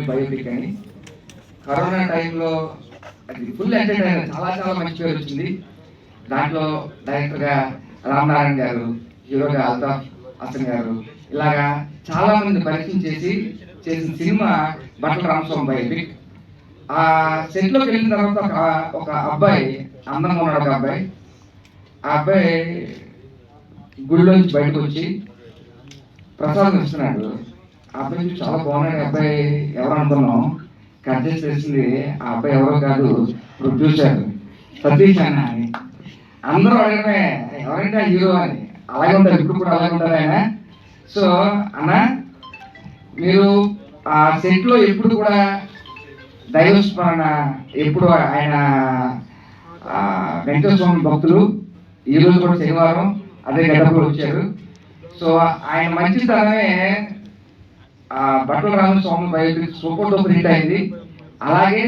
Biopic అని corona టైంలో అది ఫుల్ ఎంటర్టైనర్, చాలా చాలా మంచి పేరు వచ్చింది. దాంట్లో డైరెక్టర్గా రామనారాయణ గారు, హీరోగా అల్తాఫ్ హసన్ గారు, ఇలాగా చాలా మంది పరిచయం చేసిన సినిమా బట్టల రామస్వామి బయోపిక్. ఆ సెట్లోకి వెళ్ళిన తర్వాత ఒక అబ్బాయి, అందంగా ఉన్నాడు ఒక అబ్బాయి. ఆ అబ్బాయి గుడిలోంచి బయటకు వచ్చి ప్రసాదం ఇస్తున్నాడు. ఆ అబ్బాయి చాలా బాగున్నాడు. అబ్బాయి ఎవరు అనుకున్నాం, కట్ చేసి తెలిసింది ఆ అబ్బాయి ఎవరో కాదు, ప్రొడ్యూసర్ సతీష్ అన్న అని. అందరూ అడగడమే ఎవరంటే ఆ హీరో అని. అలాగే ఉంటారు, ఇప్పుడు కూడా అలాగే ఉంటారు ఆయన. సో అన్న, మీరు ఆ సెట్లో ఎప్పుడు కూడా దైవస్మరణ, ఎప్పుడు ఆయన వెంకటేశ్వర స్వామి భక్తులు. ఈరోజు కూడా శనివారం అదే గడపలో వచ్చారు. సో ఆయన మంచితనమే బట్టల Ramaswamy biopic super duper hit అయింది. అలాగే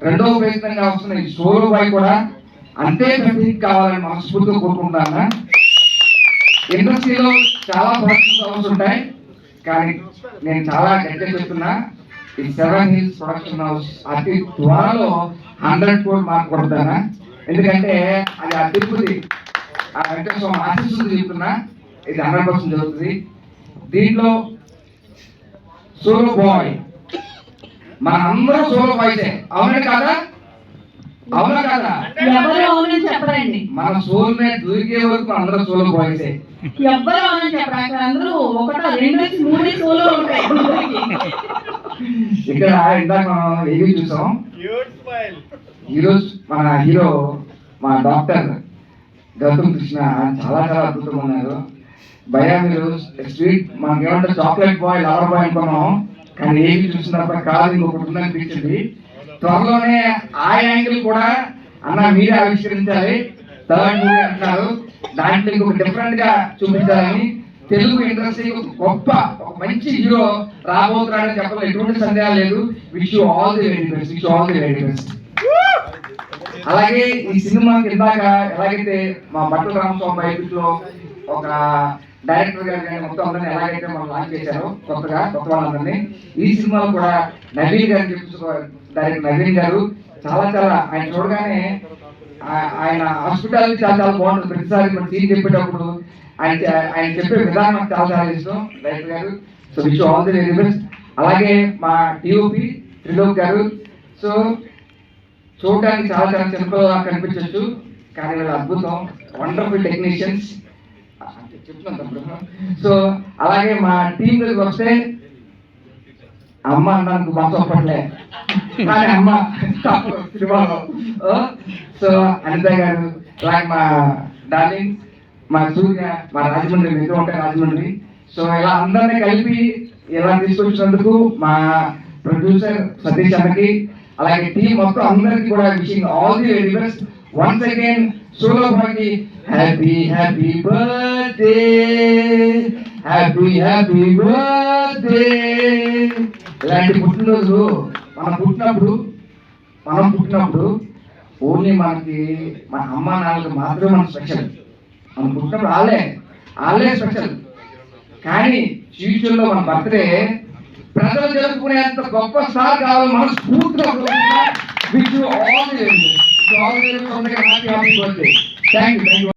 రెండవ ప్రయత్నంగా వస్తున్న ఈ సోలో బాయ్ కూడా అంతే హిట్ కావాలని మనస్ఫూర్తిగా కోరుకుంటున్నాను. ఇండస్ట్రీలో చాలా ప్రొడక్షన్స్ హౌస్ ఉంటాయి, కానీ నేను చాలా గట్టిగా చెప్తున్నా, ఈ 7 Hills ప్రొడక్షన్ హౌస్ అతి త్వరలో 100 crore మార్క్ కొడతానా. ఎందుకంటే అది ఆ తిరుపతి ఆ వెంకటేశ్వర ఆశీస్సులు చెప్తున్నా, ఇది 100% జరుగుతుంది. దీంట్లో సోలో బాయ్, మన అందరూ సోలో బాయ్సే, అవునా కాదా? అవునా కాదా? ఎవరు అవునని చెప్పరండి. మన సోల్ మేట్ దొరికే వరకు అందరూ సోలో బాయ్సే. ఎవరు అవునని చెప్పరు, అందరూ ఒకటో 2 3 సోలో ఉంటాయి. ఇక్కడ ఇందాక మనం ఏవి చూసాం, ఈరోజు మన హీరో మా డాక్టర్ గౌతమ్ కృష్ణ చాలా చాలా అద్భుతంగా ఉన్నారు. భయ మీరు స్వీట్ మనకేమంటే చాక్లెట్ బాయ్, లవర్ బాయ్ అనుకున్నాం, కానీ ఏమి చూసినప్పుడు కాదు, ఇంకొకటి ఉందనిపించింది. త్వరలోనే ఆ యాంగిల్ కూడా అన్న మీరే ఆవిష్కరించాలి. థర్డ్ మూవీ అంటున్నారు, దాంట్లో ఇంకొక డిఫరెంట్ గా చూపించాలని. తెలుగు ఇండస్ట్రీ గొప్ప ఒక మంచి హీరో రాబోతున్నాడని చెప్పడం ఎటువంటి సందేహాలు లేదు. Wish you all the very best, wish you all the very best. అలాగే ఈ సినిమాకి ఇందాక ఎలాగైతే మా బట్టల రామస్వామి బయోపిక్ లో ఒక డైరెక్టర్ గారు కానీ మొత్తం అందరినీ ఎలాగైతే మనం లాంచ్ చేశారో కొత్త వాళ్ళందరినీ, ఈ సినిమాలో కూడా నవీన్ గారు డైరెక్టర్ నవీన్ గారు చాలా చాలా ఆయన చూడగానే ఆయన హాస్పిటాలిటీ చాలా చాలా బాగుంటుంది. ప్రతిసారి మన సీన్ చెప్పేటప్పుడు ఆయన చెప్పే విధానం చాలా చాలా ఇష్టం డైరెక్టర్ గారు. So wish all the very best. అలాగే మా డిఓపి త్రిలోక్ గారు, సో చూడడానికి చాలా చాలా సింపుల్గా కనిపించవచ్చు, కానీ వీళ్ళ అద్భుతం, వండర్ఫుల్ టెక్నీషియన్స్ చెప్తున్నాను. సో అలాగే మా టీం దగ్గరికి వస్తే అమ్మ అన్నానికి మాతో పడలే, కానీ అమ్మ సినిమాలో. సో అనిత గారు, అలాగే మా డార్లింగ్, మా సూర్య, మా రాజమండ్రి మిత్రులు ఉంటాయి రాజమండ్రి. సో ఇలా అందరినీ కలిపి ఇలా తీసుకొచ్చినందుకు మా ప్రొడ్యూసర్ సతీష్ అన్నకి, అలాగే టీం మొత్తం అందరికి కూడా wishing all the very best. Once again solo బాయ్కి happy happy birthday, happy happy birthday. ఇలాంటి పుట్టినరోజు మనం పుట్టినప్పుడు ఓన్లీ మనకి మన అమ్మ నాన్నలకు మాత్రమే మన స్పెషల్. మనం పుట్టినప్పుడు వాళ్ళే స్పెషల్. కానీ ఫ్యూచర్లో మన బర్త్డే ప్రజలు జరుపుకునేంత గొప్ప స్టార్ కావాలి మనస్ఫూర్తిగా. Wish you all the very best. Happy birthday. Thank you.